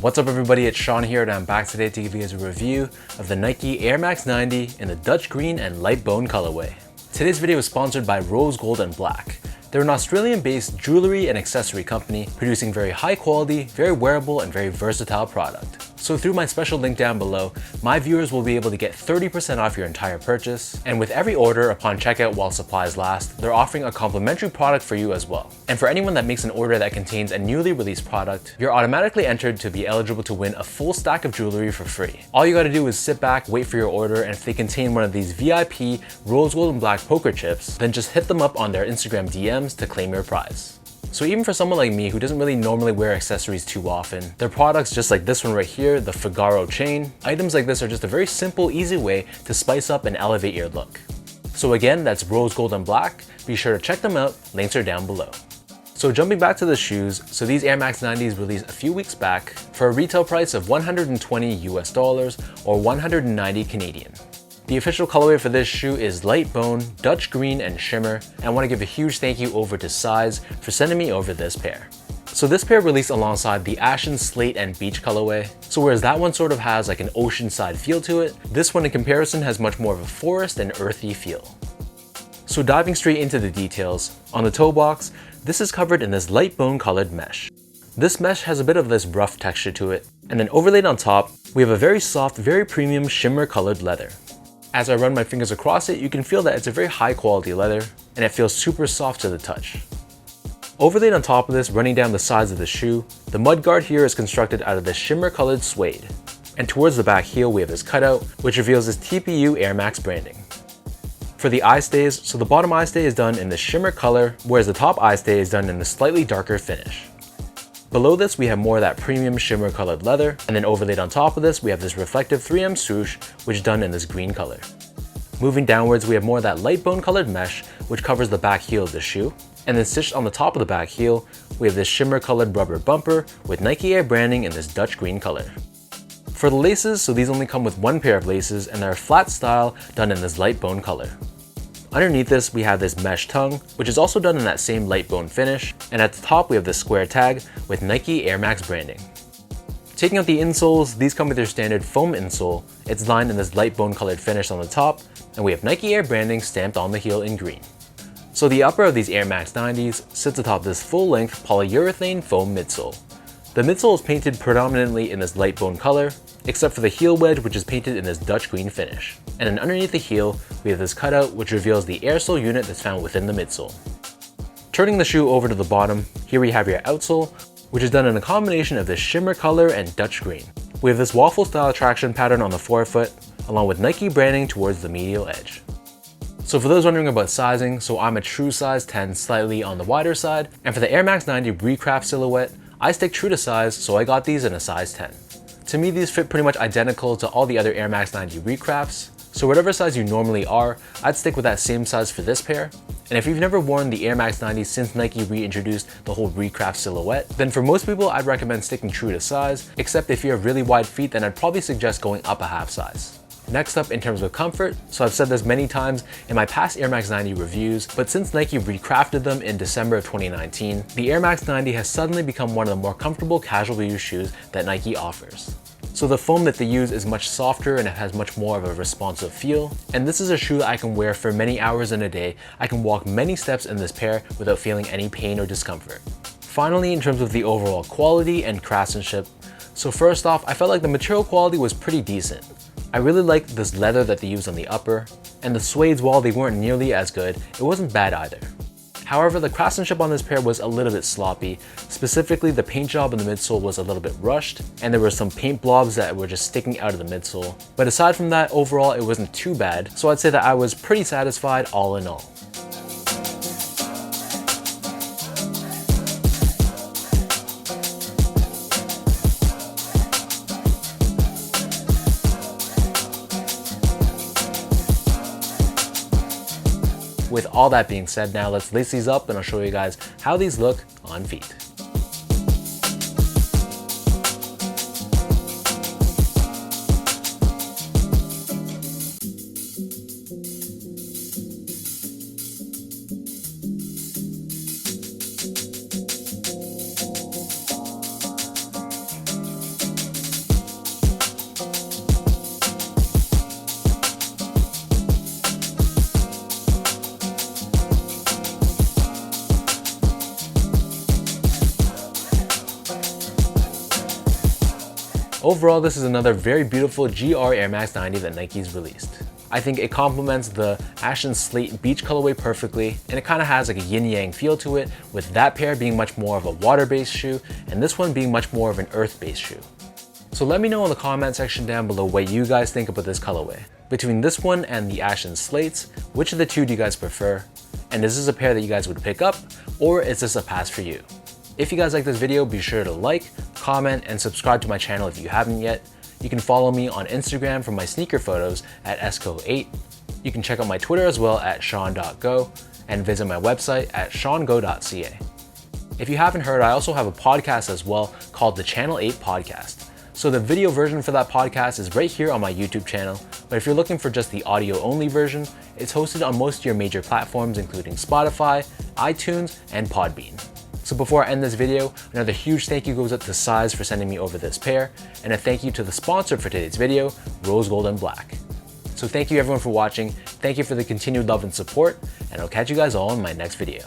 What's up everybody, it's Sean here and I'm back today to give you guys a review of the Nike Air Max 90 in the Dutch green and light bone colorway. Today's video is sponsored by Rose Gold and Black. They're an Australian-based jewelry and accessory company producing very high quality, very wearable and very versatile product. So through my special link down below, my viewers will be able to get 30% off your entire purchase. And with every order upon checkout while supplies last, they're offering a complimentary product for you as well. And for anyone that makes an order that contains a newly released product, you're automatically entered to be eligible to win a full stack of jewelry for free. All you gotta do is sit back, wait for your order, and if they contain one of these VIP Rose Gold and Black poker chips, then just hit them up on their Instagram DMs to claim your prize. So even for someone like me who doesn't really normally wear accessories too often, their products just like this one right here, the Figaro chain, items like this are just a very simple, easy way to spice up and elevate your look. So again, that's Rose Gold and Black. Be sure to check them out, links are down below. So jumping back to the shoes, so these Air Max 90s released a few weeks back for a retail price of 120 US dollars or 190 Canadian. The official colorway for this shoe is light bone, Dutch green, and shimmer, and I want to give a huge thank you over to Size for sending me over this pair. So this pair released alongside the Ashen Slate and Beach colorway, so whereas that one sort of has like an oceanside feel to it, this one in comparison has much more of a forest and earthy feel. So diving straight into the details, on the toe box, this is covered in this light bone colored mesh. This mesh has a bit of this rough texture to it, and then overlaid on top, we have a very soft, very premium shimmer colored leather. As I run my fingers across it, you can feel that it's a very high quality leather and it feels super soft to the touch. Overlaid on top of this, running down the sides of the shoe, the mudguard here is constructed out of this shimmer colored suede. And towards the back heel, we have this cutout, which reveals this TPU Air Max branding. For the eye stays, so the bottom eye stay is done in the shimmer color, whereas the top eye stay is done in the slightly darker finish. Below this, we have more of that premium shimmer colored leather, and then overlaid on top of this, we have this reflective 3M swoosh, which is done in this green color. Moving downwards, we have more of that light bone colored mesh, which covers the back heel of the shoe. And then stitched on the top of the back heel, we have this shimmer colored rubber bumper with Nike Air branding in this Dutch green color. For the laces, so these only come with one pair of laces, and they're a flat style done in this light bone color. Underneath this, we have this mesh tongue, which is also done in that same light bone finish, and at the top we have this square tag with Nike Air Max branding. Taking out the insoles, these come with their standard foam insole. It's lined in this light bone colored finish on the top, and we have Nike Air branding stamped on the heel in green. So the upper of these Air Max 90s sits atop this full-length polyurethane foam midsole. The midsole is painted predominantly in this light bone color, except for the heel wedge, which is painted in this Dutch green finish. And then underneath the heel, we have this cutout which reveals the air sole unit that's found within the midsole. Turning the shoe over to the bottom, here we have your outsole, which is done in a combination of this shimmer color and Dutch green. We have this waffle style traction pattern on the forefoot, along with Nike branding towards the medial edge. So for those wondering about sizing, so I'm a true size 10, slightly on the wider side, and for the Air Max 90 Recraft silhouette, I stick true to size, so I got these in a size 10. To me, these fit pretty much identical to all the other Air Max 90 Recrafts, so whatever size you normally are, I'd stick with that same size for this pair. And if you've never worn the Air Max 90 since Nike reintroduced the whole Recraft silhouette, then for most people I'd recommend sticking true to size, except if you have really wide feet, then I'd probably suggest going up a half size. Next up, in terms of comfort, so I've said this many times in my past Air Max 90 reviews, but since Nike recrafted them in December of 2019, the Air Max 90 has suddenly become one of the more comfortable casual use shoes that Nike offers. So the foam that they use is much softer and it has much more of a responsive feel. And this is a shoe that I can wear for many hours in a day. I can walk many steps in this pair without feeling any pain or discomfort. Finally, in terms of the overall quality and craftsmanship, so first off, I felt like the material quality was pretty decent. I really liked this leather that they used on the upper, and the suedes, while they weren't nearly as good, it wasn't bad either. However, the craftsmanship on this pair was a little bit sloppy. Specifically, the paint job in the midsole was a little bit rushed, and there were some paint blobs that were just sticking out of the midsole. But aside from that, overall, it wasn't too bad, so I'd say that I was pretty satisfied all in all. With all that being said, now let's lace these up and I'll show you guys how these look on feet. Overall, this is another very beautiful GR Air Max 90 that Nike's released. I think it complements the Ashen Slate beach colorway perfectly, and it kind of has like a yin-yang feel to it, with that pair being much more of a water-based shoe, and this one being much more of an earth-based shoe. So let me know in the comment section down below what you guys think about this colorway. Between this one and the Ashen Slates, which of the two do you guys prefer? And is this a pair that you guys would pick up, or is this a pass for you? If you guys like this video, be sure to like, comment, and subscribe to my channel if you haven't yet. You can follow me on Instagram for my sneaker photos at esco8. You can check out my Twitter as well at sean.go, and visit my website at seango.ca. If you haven't heard, I also have a podcast as well called the Channel 8 Podcast. So the video version for that podcast is right here on my YouTube channel, but if you're looking for just the audio only version, it's hosted on most of your major platforms including Spotify, iTunes, and Podbean. So before I end this video, another huge thank you goes out to Size for sending me over this pair, and a thank you to the sponsor for today's video, Rose Gold and Black. So thank you everyone for watching, thank you for the continued love and support, and I'll catch you guys all in my next video.